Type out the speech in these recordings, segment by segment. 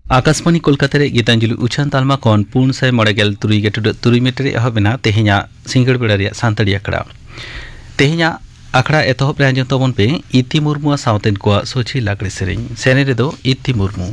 आकाशवाणी कोलकाता गीतांजलि उछान तालमा कौन पूर्ण से मड़ेगेल तुरुई मीटर एहबेना तेहेना सिंगड़ बेड़ा सानताड़ी आखड़ा तेहेना आखड़ा एतहब रे आंजम तबन पे इति मुर्मु सावतेन को सोची लागड़े सेरें सेने रेदो इति मुर्मु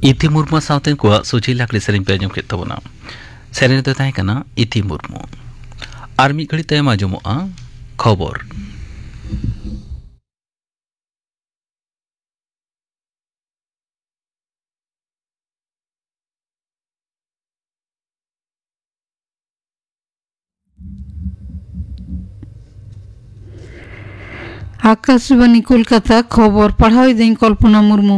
इति मुर्मु सावतेन को सोची लागड़ी सेरें पे आंजम के तबना सेरें दो ताहें कना इति मुर्मु आर मिद घड़ी तायम आंजमोगा खबर आकाशवाणी कोलकाता खबर पढ़ाई दें कल्पना मुर्मू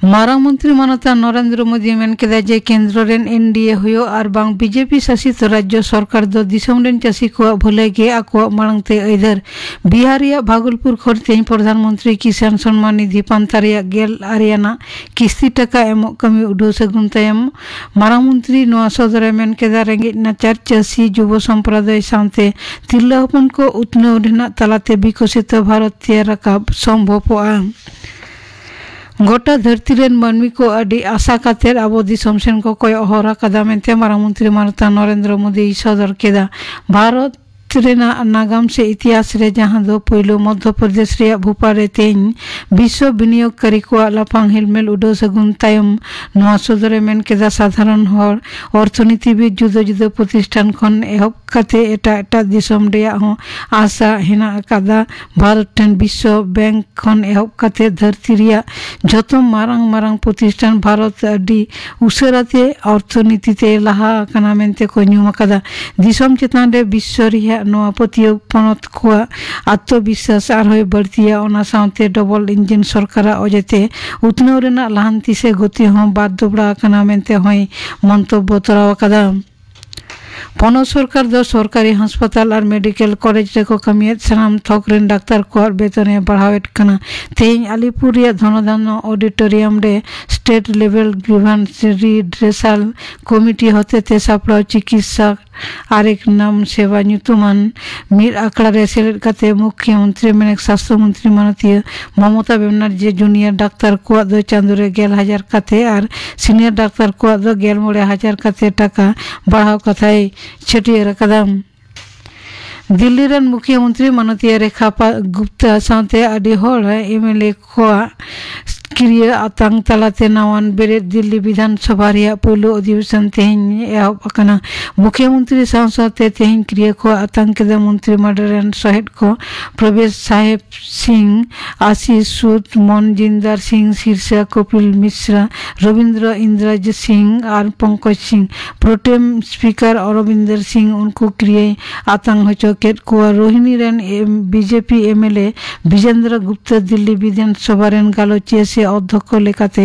मारांग मंत्री मानता नरेंद्र मोदी मेन केदा जे केंद्र रेन एनडीए हुयो आर बांग बीजेपी शासित राज्य सरकार दो दिसम रेन चासी को भले गे आको मांगते इधर बिहारिया भागलपुर खरते प्रधानमंत्री किसान सम्मान निधि पांतारिया गेल आरियाना किस्ती टका एमो कमी उडो सगुन तायम मारांग मंत्री नोआ सदरे मेन केदा रेंगे नाचार चासी युव संप्रदाय सामते तिल्ला हपन को उतनो रेना तलाते विकसित भारत राकाब सम्भव गोटा धरती रेन मानवी को अडी आशा कातेर आबो दिसम सेन को कोय हरा कदा मेनते मारांग मंत्री मानता नरेंद्र मोदी सदर केदा भारत नागाम से इतिहास रे जहां दो पहलो मध्य प्रदेश रे भोपाल तेन विश्व विनियोगकारी को लाफांग हेलमेल उडो सगुन तायम नवा सदरे मेन केदा साधारण हर अर्थनीतिविद जुदा जुदा प्रतिष्ठान खन एहब काते एटा दिसम रे हो आशा हेना कादा भारत ठन विश्व बैंक खन एहब काते धरती रिया जतो मारांग प्रतिष्ठान भारत अडी उसराते अर्थनीतिते लाहा कना मेनते को न्यूमा कादा दिसम चेतन रे विश्व रिया नवा पतियो पनत को आत्मविश्वास आर होय बढ़तिया ओना साउते डबल इंजन सरकार अजेते उतनो रेना लाहांती से गति हो बाद दुबड़ा कना मेनते होय मंतब्य तराव कादा पनत सरकार दो सरकारी हासपाताल और मेडिकल कॉलेज रेको कमियत सनाम थोकरेन डाक्तार को बेतने बढ़ावेट कना तेज अलीपुर धनधान ऑडिटोरियम रे state level grievance redressal committee होते ते सापड़ा चिकित्सा आरेक नाम सेवा ᱧᱩᱛᱩᱢᱟᱱ मीर आखड़ा रे सेलेद काते मुख्यमंत्री मेनक स्वास्थ्य मंत्री माननीय ममता बनर्जी जूनियर डाक्तार को दो चांदो रे 10,000 काते और सीनियर डाक्तार को दो 13,000 काते टाका बढ़ाव कथाय छटियर कदम दिल्ली रन मुख्यमंत्री माननीय रेखा गुप्ता साथे आदि होड़ एमएलए को क्रिया आतंक तलाते नवान बेरे दिल्ली विधानसभा रिया पुलु अधिवेशन तेहन एहबकना मुख्यमंत्री सांसद तेहन क्रिया को आतंक मंत्री मंडल सहित को प्रवेश साहेब सिंह आशीष सूद मनजिंदर सिंह शीर्षा कपिल मिश्रा रविंद्र इंद्रज सिंह और पंकज सिंह प्रोटेम स्पीकर अरविंदर सिंह उनको क्रिया आतंक हचोकेट को रोहिणी रन बीजेपी एमएलए विजेंद्र गुप्ता दिल्ली विधानसभा रन गालोचिया से अध्यक्ष लेकाते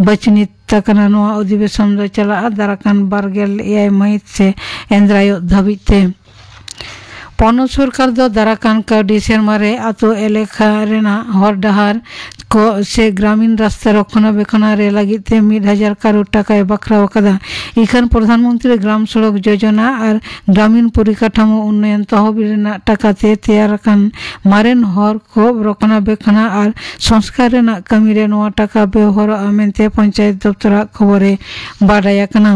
बचनी तकना नवा अधिवेशन दो चला दाराकान बारगेल एआई महित से एंद्रायो धाबिते पनत सरकार दो दाराकान काउडी सेरमारे आतो एलेखा रेना हर डहार को से ग्रामीण रास्ता रक्षणाबेक्षण रे लगिते 1,000 करोड़ टाका बखरा कदा इखान प्रधानमंत्री ग्राम सड़क योजना और ग्रामीण परिकाठामो उन्नयन तहबिल रेना टाकाते तैयारकान मारेन हर को रक्षणाबेक्षण और संस्कार रेना कमी रे नवा टाका व्यवहार आमेनते पंचायत दफ्तर खबरे बाडायाकना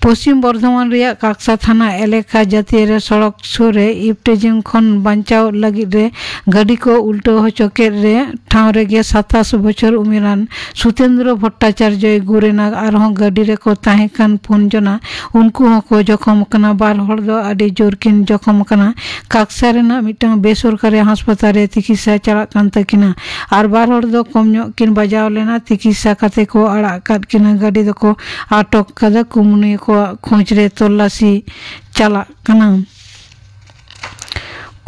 पश्चिम बर्धमान रिया काक्सा थाना एलेका जातीय सड़क सुरे इफ्टेजिंग खन बांचाव लगिद रे गाड़ी को उल्टो हचोके रे ठाव रेगे 27 बछर उमेरान सुतेंद्र भट्टाचार्य गुरेना आरहों गाड़ी रे को ताहेकान पुनजना उनको को जखम कना बार हड़ दो आडी जोरकिन जखम कना काक्सा रेना मिटang बेसरकारी हासपाताल रे चिकित्सा चला कान तकिना आर बार हड़ दो कम ᱧᱚᱜ किन बजाव लेना चिकित्सा काते को आड़ा काट किना गाड़ी दो को आटक कदा कुमुनी को खोज रे तलाशी चला कना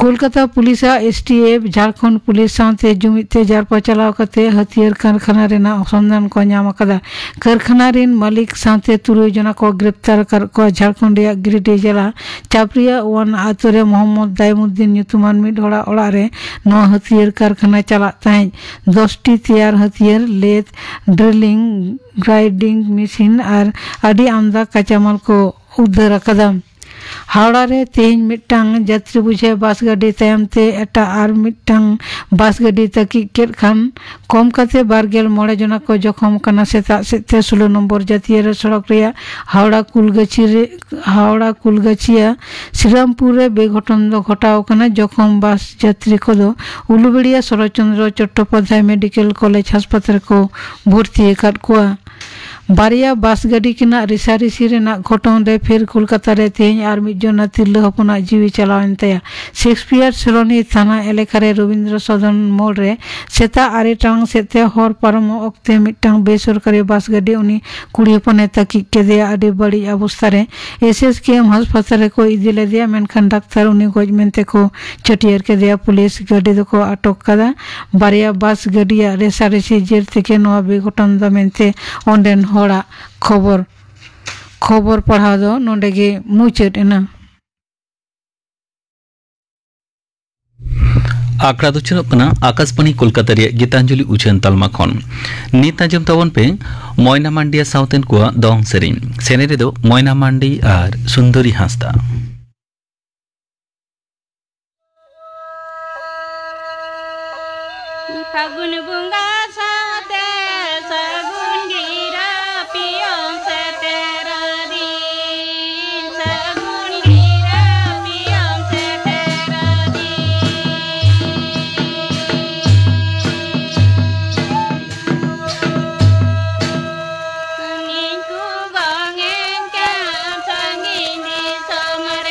Kolkata police STF Jharkhand police साथे जुमिते जारपा चलाव कते हथियार कारखाना रेना संधान को नाम कदा कारखाना रेन मालिक साथे 3 जना को गिरफ्तार कर को झारखंड या गिरिडीह जिला चापरिया वन आतरे मोहम्मद दाइमुद्दीन ᱧᱩᱛᱩᱢᱟᱱ मिड होड़ा ओड़ा रे नो हथियार कारखाना चला ताई 10टी तैयार हथियार लेथ ड्रिलिंग ग्राइंडिंग मशीन और आदि आमदा कच्चामाल को उद्धार कदम हावड़ा रे तेज मिट्टांग यात्री बुझे बस गाड़ी तयमते एटा आर मिट्टांग बस गाड़ी तकी केट खान कम कते बारगेल मोड़े जना को जखम कना सेता सेते 16 नंबर जातीय सड़क रे हावड़ा कुलगछिया श्रीरामपुर रे बेघटन दो घटाव कना जखम बस यात्री को दो उलुबेड़िया शरचंद्र चट्टोपाध्याय मेडिकल कॉलेज अस्पताल को भर्ती कर को बारिया बस गाड़ी किना रिसारिसी रेना घटन रे फिर कोलकाता रे तेज और मिजना तिरला हपना जीवी चलावन तया शेक्सपियर सलोनी थाना एलेका रे रविंद्र सदन मोड़ रे सेता 8 टांग सेते हर पारम अक्ते मिटांग बेसरकारी बस गाड़ी उनी कुड़ी हपने तकी केदे आडी बड़ी अवस्था रे एसएसकेएम अस्पताल को इदिले दिया मेनखान डाक्टर उनी गज मेनते को चटियर के दिया पुलिस गाड़ी दो को अटक कदा बारिया बस गाड़ी रेसारिसी जेर থেকে नवा बेघटन द मेनते ओंडेन होड़ा खबर पढ़ा दो नोडेगे मुचेट एना आकड़ा दो चुनोकना आकाशवाणी कोलकाता रे गीतांजलि उछन तलमा खन नीत आंजम तबन पे मयना मांडिया साउथेन को दong सेरिन सेने रे दो मयना मांडी और सुंदरी हांसदा फागुन बुंगा साते सगुन गिरा पियम से तेरा दिन सगुन गिरा पियम से तेरा दिन नीकु गंगे के संगी दी समरे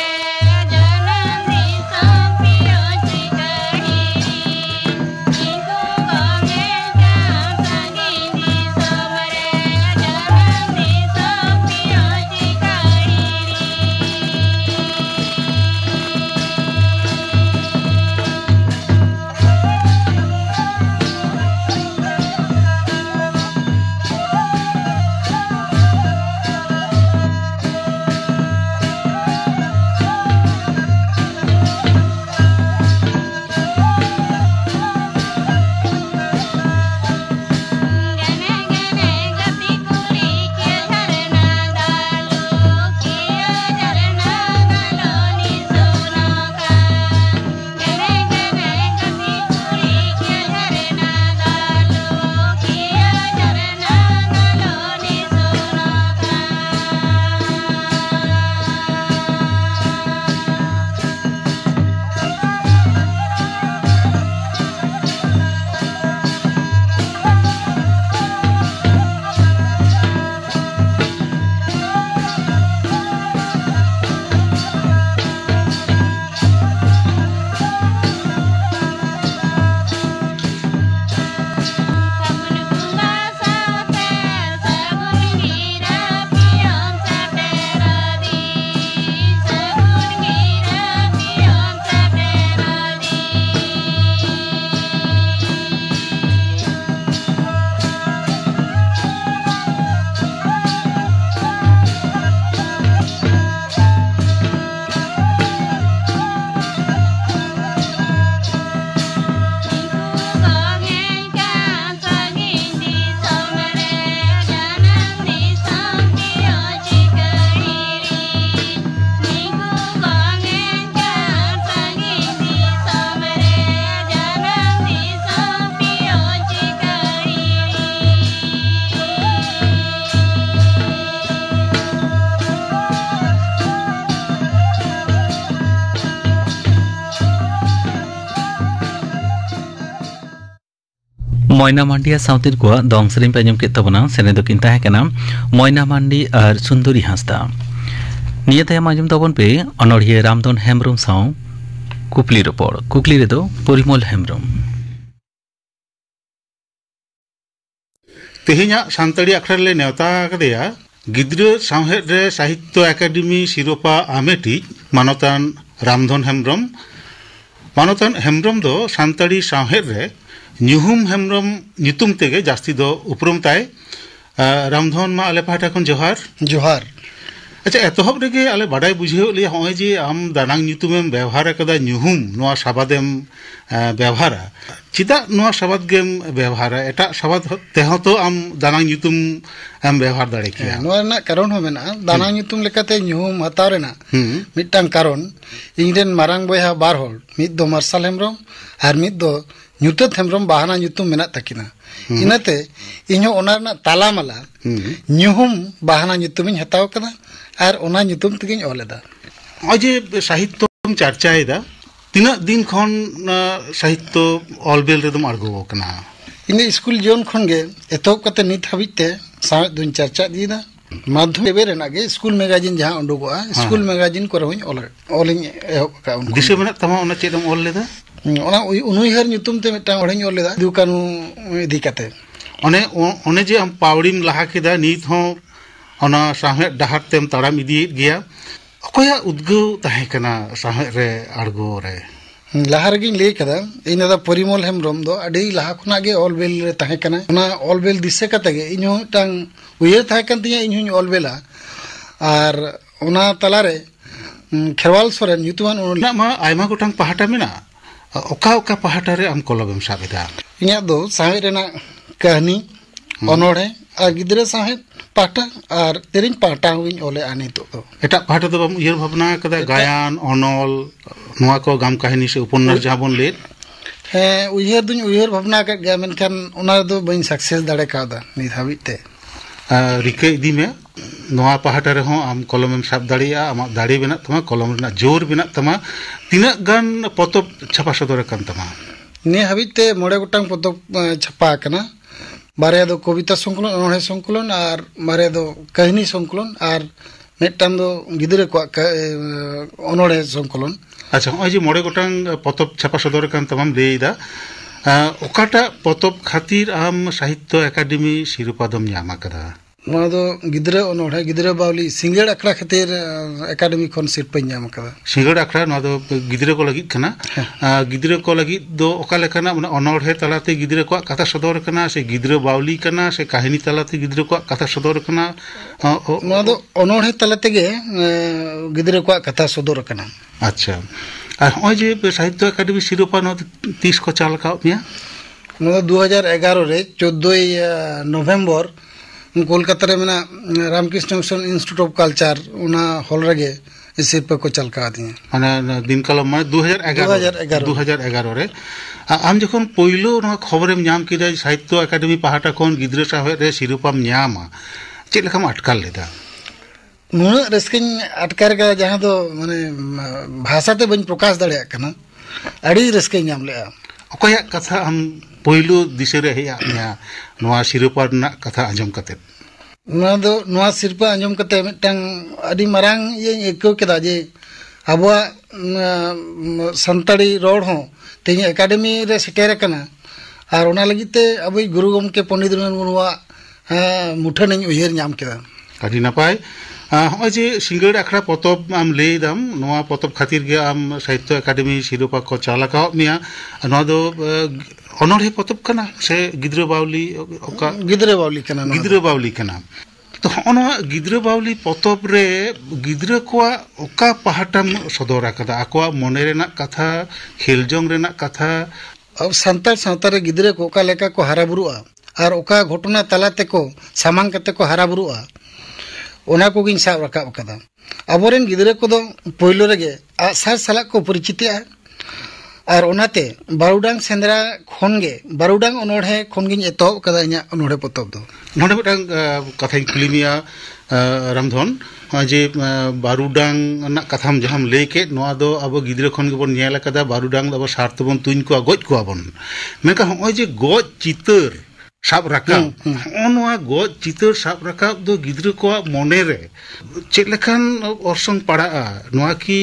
ময়না মান্ডি আর সাউতির কোয়া দং সেরিম পেজম কে তবনা সেনে দো কিন তাহে কানা ময়না মান্ডি আর সুন্দরী হাসদা নিয়ে তাই মাজম তবন পে অনড়িয়ে রামধন হেমব্রম সাউ কুকলির ওপর কুকলি রে দো পরিমল হেমব্রম तेहेኛ सानताड़ी अखड़ा ले नेवता कदेया गिद्र सावहेद रे साहित्य एकाडेमी शिरोपा आमेटी मानतान रामधन हेमब्रम मानतान हेमब्रम दो सानताड़ी सावहेद रे ᱧᱩᱦᱩᱢ हेमब्रम ᱧᱩᱛᱩᱢ तेगे जास्ती दो उपरुम ताय रामधन मा आले पाटा खन जोहार जोहार अच्छा एतहब रेगे आले बाडाय बुझेव लिया होय जे आम दानांग ᱧᱩᱛᱩᱢᱮᱢ व्यवहार कदा ᱧᱩᱦᱩᱢ नोआ शब्देम व्यवहारा चिदा नोआ शब्द गेम व्यवहारा एटा शब्द तेहो तो आम दानांग ᱧᱩᱛᱩᱢ एम व्यवहार दाड़े किया नोआ ना कारण हो मेना दानांग ᱧᱩᱛᱩᱢ लेकाते ᱧᱩᱦᱩᱢ हताव रेना मिटटांग कारण इंग्रेन मारांग बयहा बार होल मिद दो मार्शल हेमब्रम आर मिद दो ᱧᱩᱛᱟᱹᱛ हेमब्रम बाहाना ᱧᱩᱛᱩᱢ मेना तकिना इनाते इन्हो ओना रना तालामाला ᱧᱩᱦᱩᱢ बाहाना ᱧᱩᱛᱩमिन हताव कदा आर ओना ᱧᱩᱛᱩम तगिन ओलेदा अजे साहित्यम चर्चाएदा तीना दिन खन साहित्य ऑलबेल रेदम आर्गो कना इन स्कूल जीवन खन गे एतोब कते नित हाबिते साहेब दुन चर्चा दीदा माध्यम बेरेना गे स्कूल मैगजीन जहां उडुगोआ स्कूल मैगजीन को रहोइन ऑलिंग एहब का उन दिसे मेना तमा ओना चेदम ऑल लेदा ओना उनुइहर ᱧᱩᱛᱩᱢ ते मिटांग ओढ़िन ऑल लेदा दुकानु इदी कते ओने जे हम पावड़ीम लहा केदा नित हो ओना साहेब डहार तेम ताड़ाम इदी गया अकोया उद्गव ताहे कना साहेब रे आर्गो रे लहा रगिन ले कदा इन दा परिमल हेमब्रम दो अडी लहा खुना गे ऑलबेल रे ताहे कना ओना ऑलबेल दिसे कते गे इनो टांग उयर ताहे कन तिया इनो ऑलबेला आर ओना तलारे खेरवाल सोरेन ᱧᱩᱛᱩᱢᱟन ओना मा आयमा गोटांग पहाटा मेना ओका ओका पहाटा रे आम कोलबेम साबेदा इन्या दो साहेब रेना कहानी अनोड़े आर गिद्रे साहेब पाटा आर तेरिन पाटा हुइन ओले आनी तो एटा पाटा तो बम उयर भावना कदा गायन अनल नोआ को गाम कहानी से उपन्यास जाबन ले हे उयर दुन उयर भावना का गया मेनखान ओना दो बइन सक्सेस दाड़े कादा नित हाबिते रिके इदी में नोआ पहाटा रे हो आम कलमेम साब दाड़िया आमा दाड़ी बेना तमा कलम रेना जोर बेना तमा तिना गान पतब छापा सदर कान तमा ने हाबिते मोड़े गोटांग पतब छापा कना बारे दो कविता संकलन अनोहे संकलन और बारे दो कहानी संकलन और मिटान दो गिदरे को अनोहे संकलन अच्छा ओय जे मोड़े गोटांग पतब छापा सदर कान तमाम लेदा ओकाटा पतब खातिर आम साहित्य एकाडेमी शिरोपादम ᱧᱟᱢ कदा नोआ दो गिदरे अनोहे गिदरे बावली सिंगेड़ अखड़ा खातिर एकाडेमी खन सिरपा ᱧᱟᱢ कदा सिंगेड़ अखड़ा नोआ दो गिदरे को लगी कना गिदरे को लगी दो ओका लेखाना माने अनोहे तलाते गिदरे को कथा सदर कना से गिदरे बावली कना से कहानी तलाते गिदरे को कथा सदर कना नोआ दो अनोहे तलाते गे गिदरे को कथा सदर कना अच्छा और ओय जे साहित्य एकाडेमी शिरोपा नो 30 को चाल का मिया नोआ 2011 रे 14 नवंबर कोलकाता रे मेना Ramakrishna mission institute of culture उना हॉल रगे सिरपा को चलका दिए माने दिन कलम में 2011 रे आम जखन पहिलो न खबरेम ᱧᱟᱢ किदा साहित्य एकाडेमी पहाटा कोन गिद्रे साहेब रे शिरोपाम ᱧᱟᱢᱟ चेद लेखाम अटकाल लेदा नुना रस्किन अटकार का जहां दो माने भाषा ते बन प्रकाश दाड़िया कना अड़ी रस्किन ᱧᱟᱢ लेआ ओकया कथा हम पहिलो दिसे रे हेया नोआ शिरोपा रना कथा आंजम कते नोआ सिरपा आंजम कते मिटांग अडी मारांग ये एको केदा जे अबवा संताड़ी रोड हो तेनी एकाडेमी रे सेटेर कना आर ओना लगिते अबई गुरु गमके पंडित रघुनाथ मुर्मुआ मुठन उयर ᱧᱟᱢ केदा अडी नपाय होय जे सिंगेड़ अखड़ा पतब आम लेदाम नोआ पतब खातिर गे आम साहित्य एकाडेमी शिरोपा को चालका मिया नोआ दो अनोहे पतब कना से गिद्रे बावली ओका गिद्रे बावली कना तो ओना गिद्रे बावली पतब रे गिद्रे को ओका पहाटाम सदरा कदा आकोआ मने रेना कथा खेलजोंग रेना कथा अब संतार सावता रे गिद्रे को ओका लेका को हाराबुरुआ और ओका घटना तलाते को सामांग कते को हाराबुरुआ ओना को गिन साब रकाब कदा अबोरेन गिद्रे को दो पहिलो रेगे आसार साला को परिचित ᱟᱨ ᱚᱱᱟᱛᱮ ᱵᱟᱨᱩᱰᱟᱝ ᱥᱮᱸᱫᱽᱨᱟ ᱠᱷᱚᱱᱜᱮ ᱵᱟᱨᱩᱰᱟᱝ ᱚᱱᱚᱬᱦᱮ ᱠᱷᱚᱱᱜᱤᱧ ᱮᱛᱚᱦᱚᱵ ᱠᱟᱫᱟ ᱤᱧᱟᱹᱜ ᱚᱱᱚᱬᱦᱮ ᱯᱚᱛᱚᱵ ᱫᱚ ᱱᱚᱰᱮ ᱢᱤᱫᱴᱟᱝ ᱠᱟᱛᱷᱟᱧ ᱠᱩᱞᱤ ᱢᱮᱭᱟ ᱨᱟᱢধᱚᱱ ᱡᱮ ᱵᱟᱨᱩᱰᱟᱝ ᱨᱮᱱᱟᱜ ᱠᱟᱛᱷᱟᱢ ᱡᱟᱦᱟᱸᱢ ᱞᱟᱹᱭ ᱠᱮᱫ ᱱᱚᱣᱟ ᱫᱚ ᱟᱵᱚ ᱜᱤᱫᱽᱨᱟᱹ ᱠᱷᱚᱱ ᱜᱮᱵᱚᱱ ᱧᱮᱞ ᱟᱠᱟᱫᱟ ᱵᱟᱨᱩᱰᱟᱝ ᱫᱚ ᱟᱵᱚ ᱥᱟᱨ ᱛᱮᱵᱚᱱ ᱛᱩᱧ ᱠᱚᱣᱟ ᱜᱚᱡ ᱠᱚᱣᱟᱵᱚᱱ ᱢᱮᱱᱠᱷᱟᱱ ᱦᱚᱸᱜᱼᱚᱭ ᱡᱮ ᱜᱚᱡ ᱪᱤᱛᱟᱹᱨ ᱥᱟᱵ ᱨᱟᱠᱟᱵ ᱦᱚᱸᱜᱼᱚ ᱱᱚᱣᱟ ᱜᱚᱡ ᱪᱤᱛᱟᱹᱨ ᱥᱟᱵ ᱨᱟᱠᱟᱵ ᱫᱚ ᱜᱤᱫᱽᱨᱟᱹ ᱠᱚᱣᱟᱜ ᱢᱚᱱᱮᱨᱮ ᱪᱮᱫ ᱞᱮᱠᱟᱱ ᱚᱨᱥᱚᱝ ᱯᱟᱲᱟᱜᱼᱟ ᱱᱚᱣᱟ ᱠᱤ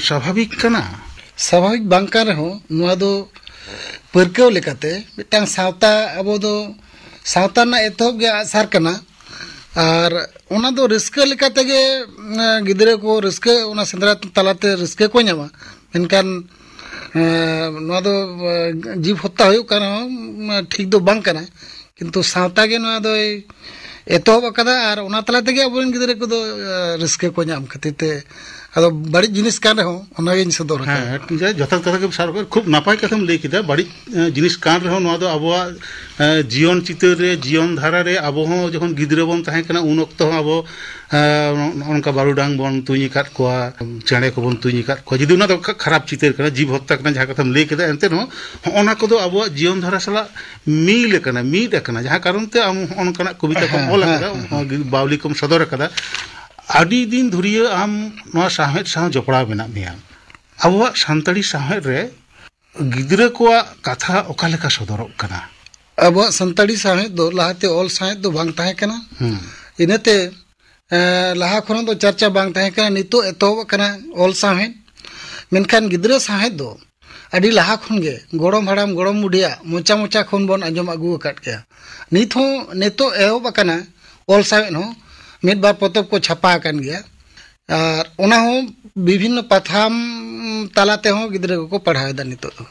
ᱥᱟᱵᱷᱟᱵᱤᱠ ᱠᱟᱱᱟ ᱥᱟᱵᱷᱟᱵᱤᱠ ᱵᱟᱝ ᱠᱟᱱ ᱨᱮᱦᱚᱸ ᱱᱚᱣᱟ ᱫᱚ ᱯᱟᱹᱨᱠᱟᱹᱣ ᱞᱮᱠᱟᱛᱮ ᱢᱤᱫᱴᱟᱝ ᱥᱟᱶᱛᱟ ᱟᱵᱚ ᱫᱚ ᱥᱟᱶᱛᱟ ᱨᱮᱱᱟᱜ ᱮᱛᱚᱦᱚᱵ ᱜᱮ ᱟᱥᱟर ᱠᱟᱱᱟ ᱟᱨ ᱚᱱᱟ ᱫᱚ ᱨᱟᱹᱥᱠᱟᱹ ᱞᱮᱠᱟ ᱛᱮᱜᱮ ᱜᱤᱫᱽᱨᱟᱹ ᱠᱚ ᱨᱟᱹᱥᱠᱟᱹ ᱚᱱᱟ ᱥᱮᱸᱫᱽᱨᱟ ᱛᱟᱞᱟᱛᱮ ᱨᱟᱹᱥᱠᱟᱹ ᱠᱚ ᱧᱟᱢᱟ ᱢᱮᱱᱠᱷᱟन ᱱᱚᱣᱟ ᱫᱚ ᱡᱤᱵ ᱦᱚᱛᱟ ᱦᱩᱭᱩᱜ ᱠᱟᱱ ᱨᱮᱦᱚᱸ ᱴᱷᱤᱠ ᱫᱚ ᱵᱟᱝ ᱠᱟᱱᱟ ᱠᱤᱱᱛᱩ ᱥᱟᱶᱛᱟ ᱜᱮ ᱱᱚᱣᱟ ᱫᱚᱭ ᱮᱛᱚᱦᱚᱵ ᱟᱠᱟᱫᱟ ᱟᱨ ᱚᱱᱟ ᱛᱟᱞᱟ ᱛᱮᱜᱮ ᱟᱵᱚᱨᱮᱱ ᱜᱤᱫᱽᱨᱟᱹ ᱠᱚᱫᱚ ᱨᱟᱹᱥᱠᱟᱹ ᱠᱚ ᱧᱟᱢ ᱠᱷᱟᱹᱛᱤᱨ ᱛᱮ ᱟᱫᱚ ᱵᱟᱹᱲᱤᱡ ᱡᱤᱱᱤᱥ ᱠᱟᱱ ᱨᱮᱦᱚᱸ ᱚᱱᱟᱜᱤᱧ ᱥᱚᱫᱚᱨ ᱟᱠᱟᱫᱟ ᱦᱮᱸ ᱡᱚᱛᱷᱟᱛ ᱠᱟᱛᱷᱟ ᱜᱮᱢ ᱥᱟᱵ ᱠᱟᱫᱟ ᱠᱷᱩᱵ ᱱᱟᱯᱟᱭ ᱠᱟᱛᱷᱟᱢ ᱞᱟᱹᱭ ᱠᱮᱫᱟ ᱵᱟᱹᱲᱤᱡ ᱡᱤᱱᱤᱥ ᱠᱟᱱ ᱨᱮᱦᱚᱸ ᱱᱚᱣᱟ ᱫᱚ ᱟᱵᱚᱣᱟᱜ ᱡᱤᱭᱚᱱ ᱪᱤᱛᱟᱹᱨ ᱨᱮ ᱡᱤᱭᱚᱱ ᱫᱷᱟᱨᱟ ᱨᱮ ᱟᱵᱚ ᱦᱚᱸ ᱡᱚᱠᱷᱚᱱ ᱜᱤᱫᱽᱨᱟᱹ ᱵᱚᱱ ᱛᱟᱦᱮᱸ ᱠᱟᱱᱟ ᱩᱱ ᱚᱠᱛᱚ ᱦᱚᱸ ᱟᱵᱚ ᱱᱚᱝᱠᱟ ᱵᱟᱨᱩᱰᱟᱝ ᱵᱚᱱ ᱛᱩᱧ ᱟᱠᱟᱫ ᱠᱚᱣᱟ ᱪᱮᱬᱮ ᱠᱚᱵᱚᱱ ᱛᱩᱧ ᱟᱠᱟᱫ ᱠᱚᱣᱟ ᱡᱩᱫᱤ ᱚᱱᱟ ᱫᱚ ᱠᱷᱟᱨᱟᱯ ᱪᱤᱛᱟᱹᱨ ᱠᱟᱱᱟ ᱡᱤᱵ ᱦᱚᱛᱟ ᱠᱟᱱᱟ ᱡᱟᱦᱟᱸ ᱠᱟᱛᱷᱟᱢ ᱞᱟᱹᱭ ᱠᱮᱫᱟ ᱮᱱᱛᱮ ᱨᱮᱦᱚᱸ ᱦᱚᱸᱜᱼᱚᱱᱟ ᱠᱚᱫᱚ ᱟᱵᱚᱣᱟᱜ ᱡᱤᱭᱚᱱ ᱫᱷᱟᱨᱟ ᱥᱟᱞᱟᱜ ᱢᱤᱫ ᱟᱠᱟᱱᱟ ᱡᱟᱦᱟᱸ ᱠᱟᱨᱚᱱ ᱛᱮ ᱟᱢ ᱚᱱᱠᱟᱱᱟᱜ ᱠᱚᱵᱤᱛᱟ ᱠᱚᱢ ᱚᱞ ᱟᱠᱟᱫᱟ ᱵᱟᱣᱞᱤ ᱠᱚᱢ ᱥᱚᱫᱚᱨ ᱟᱠᱟᱫᱟ ᱟᱹᱰᱤ ᱫᱤᱱ ᱫᱷᱩᱨᱤᱭᱟᱹ ᱟᱢ ᱱᱚᱣᱟ ᱥᱟᱶᱦᱮᱫ ᱥᱟᱶ ᱡᱚᱯᱲᱟᱣ ᱢᱮᱱᱟᱜ ᱢᱮᱭᱟ ᱟᱵᱚᱣᱟᱜ ᱥᱟᱱᱛᱟᱲᱤ ᱥᱟᱶᱦᱮᱫ ᱨᱮ ᱜᱤᱫᱽᱨᱟᱹ ᱠᱚᱣᱟᱜ ᱠᱟᱛᱷᱟ ᱚᱠᱟ ᱞᱮᱠᱟ ᱥᱚᱫᱚᱨᱚᱜ ᱠᱟᱱᱟ ᱟᱵᱚᱣᱟᱜ ᱥᱟᱱᱛᱟᱲᱤ ᱥᱟᱶᱦᱮᱫ ᱫᱚ ᱞᱟᱦᱟᱛᱮ ᱚᱞ ᱥᱟᱶᱦᱮᱫ ᱫᱚ ᱵᱟᱝ ᱛᱟᱦᱮᱸ ᱠᱟᱱᱟ ᱤᱱᱟᱹᱛᱮ ᱞᱟᱦᱟ ᱠᱷᱚᱱᱟᱜ ᱫᱚ ᱪᱟᱨᱪᱟ ᱵᱟᱝ ᱛᱟᱦᱮᱸ ᱠᱟᱱᱟ ᱱᱤᱛᱚᱜ ᱮᱛᱚᱦᱚᱵ ᱟᱠᱟᱱᱟ ᱚᱞ ᱥᱟᱶᱦᱮᱫ ᱢᱮᱱᱠᱷᱟन ᱜᱤᱫᱽᱨᱟᱹ ᱥᱟᱶᱦᱮᱫ ᱫᱚ ᱟᱹᱰᱤ ᱞᱟᱦᱟ ᱠᱷᱚᱱᱜᱮ ᱜᱚᱲᱚᱢ ᱦᱟᱲᱟᱢ ᱜᱚᱲᱚᱢ ᱵᱩᱰᱷᱤᱭᱟᱜ ᱢᱚᱪᱟ ᱠᱷᱚᱱ ᱵᱚᱱ ᱟᱸᱡᱚᱢ ᱟᱹᱜᱩ ᱟᱠᱟᱫ ᱜᱮᱭᱟ ᱱᱤᱛᱚᱜ ᱮᱦᱚᱵ ᱟᱠᱟᱱᱟ ᱚᱞ ᱥᱟᱶᱦᱮᱫ ᱦᱚᱸ ᱢᱤᱫ ᱵᱟᱨ ᱯᱚᱛᱚᱵ ko ᱪᱷᱟᱯᱟ ᱟᱠᱟᱱ ᱜᱮᱭᱟ ᱟᱨ ᱚᱱᱟ ᱦᱚᱸ ᱵᱤᱵᱷᱤᱱᱱᱚ ᱯᱟᱛᱷᱟᱢ ᱛᱟᱞᱟ ᱛᱮᱦᱚᱸ ᱜᱤᱫᱽᱨᱟᱹ ᱠᱚᱠᱚ ᱯᱟᱲᱦᱟᱣ ᱮᱫᱟ ᱱᱤᱛᱚᱜ ᱫᱚ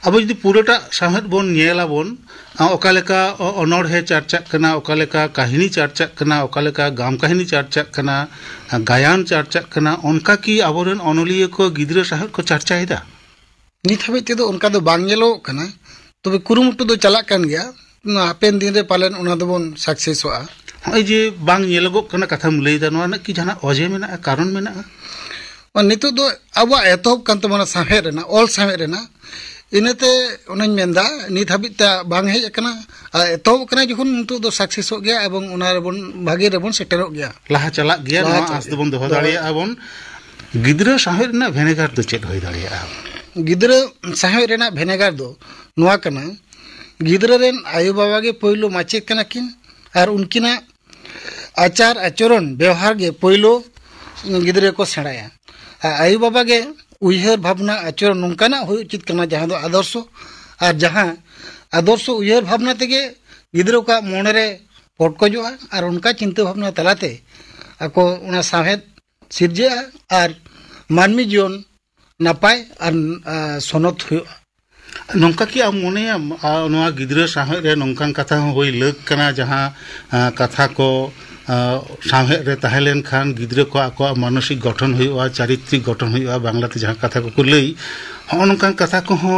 ᱟᱵᱚ ᱡᱩᱫᱤ ᱯᱩᱨᱟᱹᱴᱟ ᱥᱟᱶᱦᱮᱫ ᱵᱚᱱ ᱧᱮᱞᱟᱵᱚन ᱚᱠᱟ ᱞᱮᱠᱟ ᱚᱱᱚᱬᱦᱮ ᱪᱟᱨᱪᱟᱜ ᱠᱟᱱᱟ ᱚᱠᱟ ᱞᱮᱠᱟ ᱠᱟᱹᱦᱱᱤ ᱪᱟᱨᱪᱟᱜ ᱠᱟᱱᱟ ᱚᱠᱟ ᱞᱮᱠᱟ ᱜᱟᱢ ᱠᱟᱹᱦᱱᱤ ᱪᱟᱨᱪᱟᱜ ᱠᱟᱱᱟ ᱜᱟᱭᱟᱱ ᱪᱟᱨᱪᱟᱜ ᱠᱟᱱᱟ ᱚᱱᱠᱟ ᱠᱤ ᱟᱵᱚᱨᱮᱱ ᱚᱱᱚᱞᱤᱭᱟᱹ ko ᱜᱤᱫᱽᱨᱟᱹ ᱥᱟᱶᱦᱮᱫ ko ᱪᱟᱨᱪᱟᱭᱮᱫᱟ ᱱᱤᱛ ᱦᱟᱹᱵᱤᱡ ᱛᱮᱫᱚ ᱚᱱᱠᱟ ᱫᱚ ᱵᱟᱝ ᱧᱮᱞᱚᱜ ᱠᱟᱱᱟ ᱛᱚᱵᱮ ᱠᱩᱨᱩᱢᱩᱴᱩ ᱫᱚ ᱪᱟᱞᱟᱜ ᱠᱟᱱ ᱜᱮᱭᱟ ᱦᱟᱯᱮᱱ ᱫᱤᱱ ᱨᱮ ᱯᱟᱞᱮᱱ ᱚᱱᱟ ᱫᱚᱵᱚᱱ ᱥᱟᱠᱥᱮᱥᱚᱜᱼᱟ ᱦᱚᱸᱜᱼᱚᱭ ᱡᱮ ᱵᱟᱝ ᱧᱮᱞᱚᱜᱚᱜ ᱠᱟᱱᱟ ᱠᱟᱛᱷᱟᱢ ᱞᱟᱹᱭᱫᱟ ᱱᱚᱣᱟ ᱨᱮᱱᱟᱜ ᱠᱤ ᱡᱟᱦᱟᱱᱟᱜ ᱚᱡᱮ ᱢᱮᱱᱟᱜᱼᱟ ᱠᱟᱨᱚᱱ ᱢᱮᱱᱟᱜᱼᱟ ᱱᱤᱛᱚᱜ ᱫᱚ ᱟᱵᱚᱣᱟᱜ ᱮᱛᱚᱦᱚᱵ ᱠᱟᱱ ᱛᱟᱵᱚᱱᱟ ᱥᱟᱶᱦᱮᱫ ᱨᱮᱱᱟᱜ ᱚᱞ ᱥᱟᱶᱦᱮᱫ ᱨᱮᱱᱟᱜ ᱤᱱᱟᱹᱛᱮ ᱚᱱᱟᱧ ᱢᱮᱱᱫᱟ ᱱᱤᱛ ᱦᱟᱹᱵᱤᱡ ᱛᱮ ᱵᱟᱝ ᱦᱮᱡ ᱟᱠᱟᱱᱟ ᱟᱨ ᱮᱛᱚᱦᱚᱵ ᱟᱠᱟᱱᱟ ᱡᱚᱠᱷᱚᱱ ᱱᱤᱛᱚᱜ ᱫᱚ ᱥᱟᱠᱥᱮᱥᱚᱜ ᱜᱮᱭᱟ ᱮᱵᱚᱝ ᱚᱱᱟ ᱨᱮᱵᱚᱱ ᱵᱷᱟᱜᱮ ᱨᱮᱵᱚᱱ ᱥᱮᱴᱮᱨᱚᱜ ᱜᱮᱭᱟ ᱞᱟᱦᱟ ᱪᱟᱞᱟᱜ ᱜᱮᱭᱟ ᱱᱚᱣᱟ ᱟᱸᱥ ᱫᱚᱵᱚᱱ ᱫᱚᱦᱚ ᱫᱟᱲᱮᱭᱟᱜᱼᱟ ᱵᱚᱱ ᱜᱤᱫᱽᱨᱟᱹ ᱥᱟᱶᱦᱮᱫ ᱨᱮᱱᱟᱜ ᱵᱷᱮᱱᱮᱜᱟᱨ ᱫᱚ ᱪᱮᱫ ᱦᱩᱭ ᱫᱟᱲᱮᱭᱟᱜᱼᱟ ᱜᱤᱫᱽᱨᱟᱹ ᱥᱟᱶᱦᱮᱫ ᱨᱮᱱᱟᱜ ᱵᱷᱮᱱᱮᱜᱟᱨ ᱫᱚ ᱱᱚᱣᱟ ᱠᱟᱱᱟ ᱜᱤᱫᱽᱨᱟᱹ ᱨᱮᱱ ᱟᱭᱳ ᱵᱟᱵᱟ ᱜᱮ ᱯᱳᱭᱞᱳ ᱢᱟᱪᱮᱫ ᱠᱟᱱᱟ ᱠᱤᱱ ᱟᱨ ᱩᱱᱠᱤᱱᱟᱜ आचार आचरण व्यवहार गे पहिलो गिद्रे को सेड़ाया आयु बाबा गे उयहर भावना आचरण नौकाना हो उचित करना जहाँ दो आदर्श और जहाँ आदर्श उयहर भावना तेगे गिद्रो का मोनेरे पटकजोआ और उनका चिंता भावना तलाते आको उना साहेद सिरजे और मानवी जीवन नापाय और सोनत हुआ नौका की आप मोने नोआ गिद्रे साहेद रे नौकान कथा होई लग कना जहाँ कथा को साहेद रे तहलेन खान गिद्रे को आको मानसिक गठन हुआ चारित्रिक गठन हुआ बांग्लाते जहाँ कथा को लई हाँ नौकान कथा को हो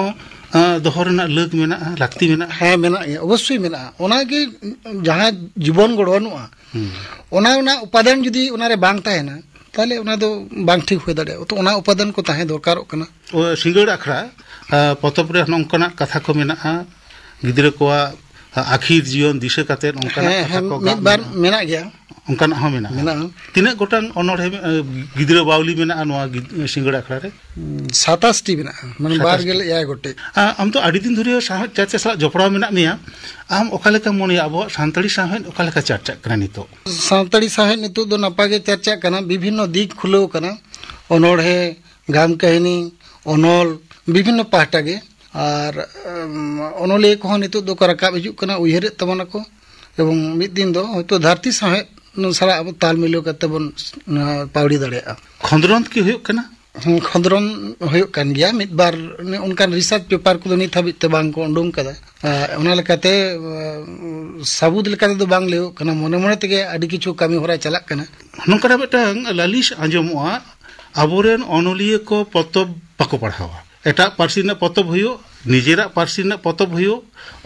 दोहरना लग मेना लाक्ति मेना हाँ मेना अवश्य मेना ओना की जहाँ जीवन गड़नुआ ओना ओना उपादान जुदी ओना रे बांग ताहेना ताले ओना दो बांग ठीक हुई दाड़े तो ओना उपादान को ताहे दरकार कना सिंगड़ आखड़ा पतब रे नौकाना कथा को मेना गिद्रे को आखिर जीवन दिशा काते नौकाना कथा को मिद बार मेना गया उनकाना हो मेना तीना गोटांग अनोढ़े गिद्रे बावली मेना नोआ सिंगड़ आखड़ा रे 27 टी मेना माने बार गेल याय गोटे आम तो आडी दिन धरे चर्चा साला जपड़ा मेना मिया आम ओकालेका मोने आबो सान्ताड़ी साहेद ओकालेका चर्चा कना नितो सान्ताड़ी साहेद नितो दो नापागे चर्चा कना विभिन्न दिक खुलो कना अनोढ़े गाम काहिनी अनल विभिन्न पाहटागे और अनलिया को नितो दो को राकाब हिजुग कना उयहर तबना को एवं मिद दिन दो हयतो धरती साहेद सारा अब ताल मिलो कते बन पावड़ी दाड़ेया खंदरन की हुयो कना खंदरन हुयो कन गया मिद बार उनका रिसर्च पेपर को नित हाबि ते बांग को उडुंग कदा ओना लेकाते साबुद लेकाते दो बांग लेयो कना मने मने तेगे आडी किछु कामी होरा चलाक कना नोकरा बेटांग लालिश आंजमोआ आबोरेन अनलिया को पतब बाको पढ़ावा एटा पार्सी ना पतब हुयो निजेरा पार्सी ना पतब हुयो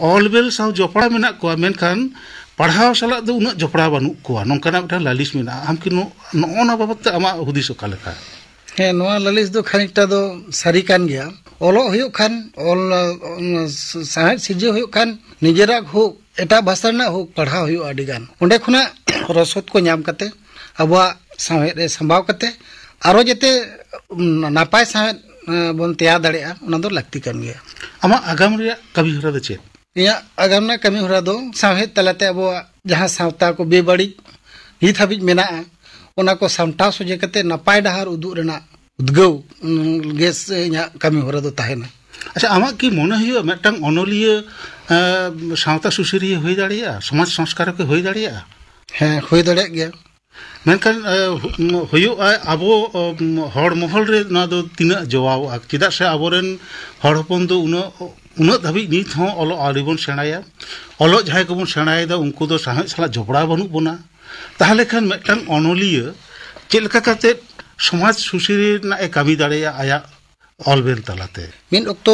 ऑलवेल साव जपड़ा मेना को मेनखान पढ़ाव साला दो उना जपड़ा बानु को नोंकाना बेटा लालिश मेना हम कि नोना बाबत आमा हुदिस ओका लेका हे नोआ लालिश दो खानिकटा दो सारी कान गया ᱚᱞᱚᱜ ᱦᱩᱭᱩᱜ ᱠᱷᱟᱱ ᱚᱞ ᱥᱟᱶᱦᱮᱫ ᱥᱤᱨᱡᱟᱹᱣ ᱦᱩᱭᱩᱜ ᱠᱷᱟन ᱱᱤᱡᱮᱨᱟᱜ ᱦᱳᱠ ᱮᱴᱟᱜ ᱵᱷᱟषᱟ ᱨᱮᱱᱟᱜ ᱦᱳᱠ ᱯᱟᱲᱦᱟᱣ ᱦᱩᱭᱩᱜᱼᱟ ᱟᱹᱰᱤ ᱜᱟᱱ ᱚᱸᱰᱮ ᱠᱷᱚᱱᱟᱜ ᱨᱚᱥᱚᱫ ᱠᱚ ᱧᱟᱢ ᱠᱟᱛᱮ ᱟᱵᱚᱣᱟᱜ ᱥᱟᱶᱦᱮᱫ ᱨᱮ ᱥᱟᱢᱵᱟᱣ ᱠᱟᱛᱮ ᱟᱨᱚ ᱡᱟᱛᱮ ᱱᱟᱯᱟᱭ ᱥᱟᱶᱦᱮᱫ ᱵᱚᱱ ᱛᱮᱭᱟᱨ ᱫᱟᱲᱮᱭᱟᱜᱼᱟ ᱚᱱᱟ ᱫᱚ ᱞᱟᱹᱠᱛᱤ ᱠᱟᱱ ᱜᱮᱭᱟ ᱟᱢᱟᱜ ᱟᱜᱟᱢ ᱨᱮᱭᱟᱜ ᱠᱟᱹᱢᱤ ᱦᱚᱨᱟ ᱫᱚ ᱪᱮᱫ ᱤᱧᱟᱹᱜ ᱟᱜᱟᱢ ᱨᱮᱱᱟᱜ ᱠᱟᱹᱢᱤ ᱦᱚᱨᱟ ᱫᱚ ᱥᱟᱶᱦᱮᱫ ᱛᱟᱞᱟᱛᱮ ᱟᱵᱚᱣᱟᱜ ᱡᱟᱦᱟᱸ ᱥᱟᱶᱛᱟ ᱠᱚ ᱵᱮᱵᱟᱹᱲᱤᱡ ᱱᱤᱛ ᱦᱟᱹᱵᱤᱡ ᱢᱮᱱᱟᱜᱼᱟ ᱚᱱᱟ ᱠᱚ ᱥᱟᱢᱴᱟᱣ ᱥᱚᱡᱷᱮ ᱠᱟᱛᱮ ᱱᱟᱯᱟᱭ ᱰᱟᱦᱟᱨ ᱩᱫᱩᱜ ᱨᱮᱱᱟᱜ ᱩᱫᱽᱜᱟᱹᱣ ᱜᱮ ᱤᱧᱟᱹᱜ ᱠᱟᱹᱢᱤ ᱦᱚᱨᱟ ᱫᱚ ᱛᱟᱦᱮᱱᱟ ᱟᱪᱪᱷᱟ ᱟᱢᱟᱜ ᱠᱤ ᱢᱚᱱᱮ ᱦᱩᱭᱩᱜᱼᱟ ᱢᱤᱫᱴᱟᱝ ᱚᱱᱚᱞᱤᱭᱟᱹ ᱥᱟᱶᱛᱟ ᱥᱩᱥᱟᱹᱨᱤᱭᱟᱹ ᱦᱩᱭ ᱫᱟᱲᱮᱭᱟᱜᱼᱟ ᱥᱚᱢᱟᱡᱽ ᱥᱚᱝᱥᱠᱟᱨᱚᱠ ᱦᱩᱭ ᱫᱟᱲᱮᱭᱟᱜᱼᱟ ᱦᱮᱸ ᱦᱩᱭ ᱫᱟᱲᱮᱭᱟᱜ ᱜᱮᱭᱟ ᱢᱮᱱᱠᱷᱟन ᱦᱩᱭᱩᱜᱼᱟ ᱟᱵᱚ ᱦᱚᱲ ᱢᱚᱦᱚᱞ ᱨᱮ ᱱᱚᱣᱟ ᱫᱚ ᱛᱤᱱᱟᱹᱜ ᱡᱚᱣᱟᱣᱚᱜᱼᱟ ᱪᱮᱫᱟᱜ ᱥᱮ ᱟᱵᱚᱨᱮᱱ ᱦᱚᱲ ᱦᱚᱯᱚᱱ ᱫᱚ उन्नत धाबी नित हों अलो आड़ी बन सेणाया अलो जहां को बन सेणायदा उनको दो साहय सला जबड़ा बनु बना ताहले खान मेटन अनोलिया चेक लेका काते समाज सुशीरी ना ए कामी दाड़ेया आया ऑलबेल तलाते मिन ओक्तो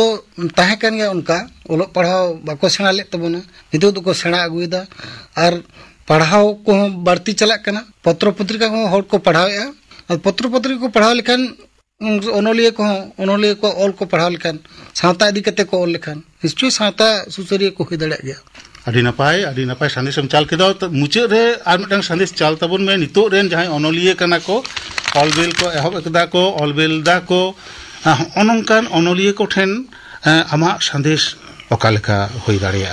ताहे कान गया उनका ओलो पढ़ाओ बाको सेणा ले तबना नितो दो को सेणा अगुइदा और पढ़ाओ को बढ़ती चला कना पत्र पत्रिका को हर को पढ़ावेया और पत्र पत्रिका को पढ़ाव लेखान ओनोलिया को ऑल को पढ़ाव लेखान सावता इदी कते को ऑल लेखान निश्चय सावता सुसरिया को हुई दाड़े गया अडी नपाय संदेश हम चाल केदा मुचे रे आर मिटन संदेश चाल तबन में नितो रेन जहां ओनोलिया कना को ऑलबेल को एहब एकदा को ऑलबेल दा को अनंकान ओनोलिया को ठेन आमा संदेश ओकालेका हुई दाड़ेया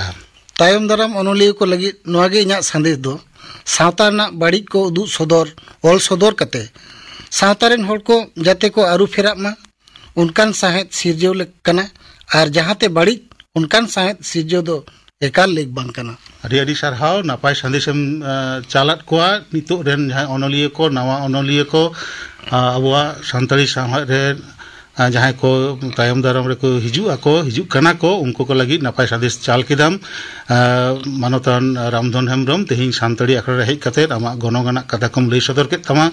तायम दाराम ओनोलिया को लगी नोगे इना संदेश दो सावता ना बाड़ी को उदु सदर ऑल सदर कते सावतारेन हर को जाते को आरु फेरा मा उनकान साहेद सिरजव लेकना और जहांते बाड़ी उनकान साहेद सिरजव दो एकाल लेक बांग कना अडी अडी सरहाव नापाय संदेशम चालत कोआ नितो रेन जहां ओनोलिया को नवा ओनोलिया को अबुआ संताली साहय रे जहां को तायम दाराम रे को हिजू कना को उनको को लगी नापाय संदेश चाल केदाम मानवतान रामधन हेम्ब्रम तेहिं सानताड़ी आखड़ा रे हेज कते आमा गनगना कथा कम लई सदर के तमा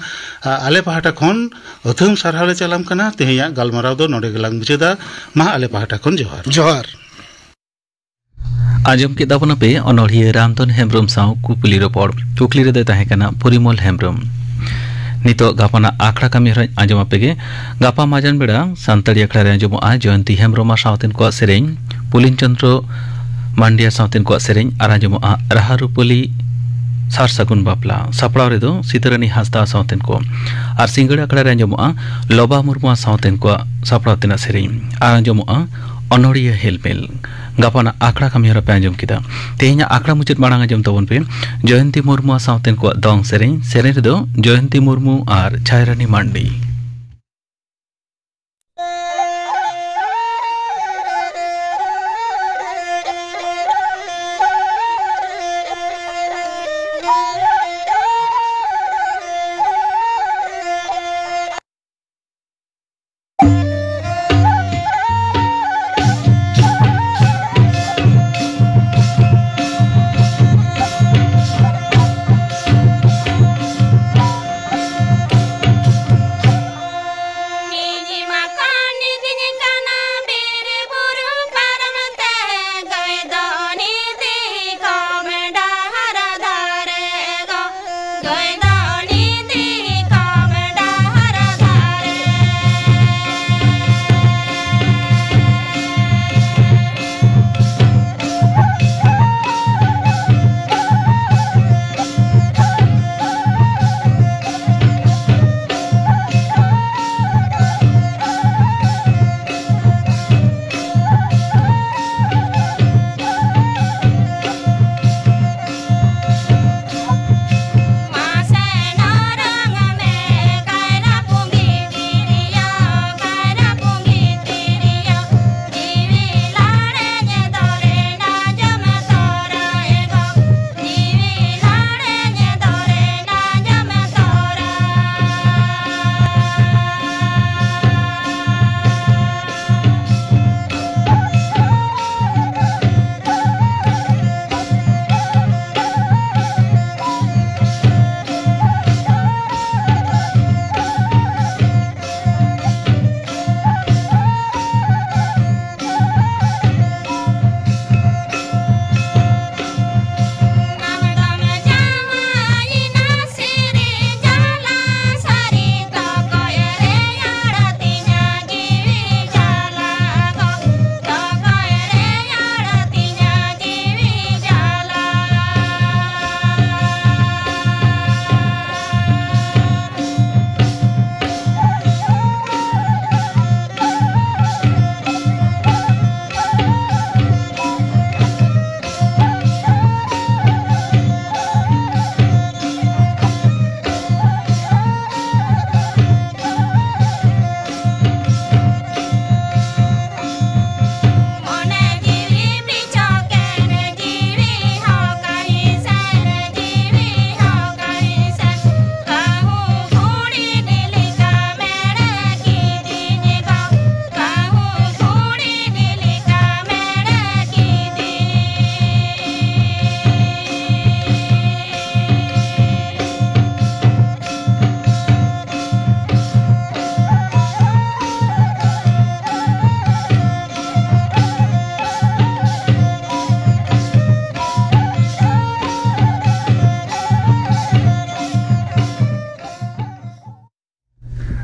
आले पहाटा खन अथम सारहाले चालाम कना तेहिया गालमाराव दो नोडे गलांग बुझेदा मा आले पहाटा खन जोहार जोहार आजम के दाबना पे अनोलिया रामधन हेम्ब्रम साव कुपली रपड़ कुकली रे ताहे कना परिमल हेम्ब्रम नितो गापाना आखड़ा कमी आजम पेगे गापा माजन बेड़ा सानताड़ी आखड़ा रे आजम जयंती हेम्ब्रमा सावतेन को सेरेñ पुलिन चंद्र मांडिया सावतेन को सेरेñ आर आजम राहारुपली सार सगुन बापला सापड़ाव रे दो सीतारानी हासदा सावतेन को आर सिंगड़ आखड़ा रे आजम लोबा मुर्मू सावतेन को सापड़ाव तेना सेरेñ आर आजम अनोड़िया हेलमेल गापाना आखड़ा कमी पे आजम किदा तेहिना आखड़ा मुचाद मांग आजम तबन पे जयंती मुर्मू सावतेन को दंग सेरेñ रे दो जयंती मुर्मू और छायरानी मांडी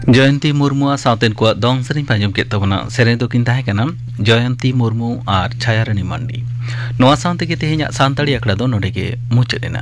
जयंती मुर्मू साउतेन को दोंग सेरें पांजम के तबना सेरें दो किन ताहे कना जयंती मुर्मू और छायारानी मंडी नोआ साउते के तेहे냐 सांताड़ी आखड़ा दो नोडे के मुचादेना।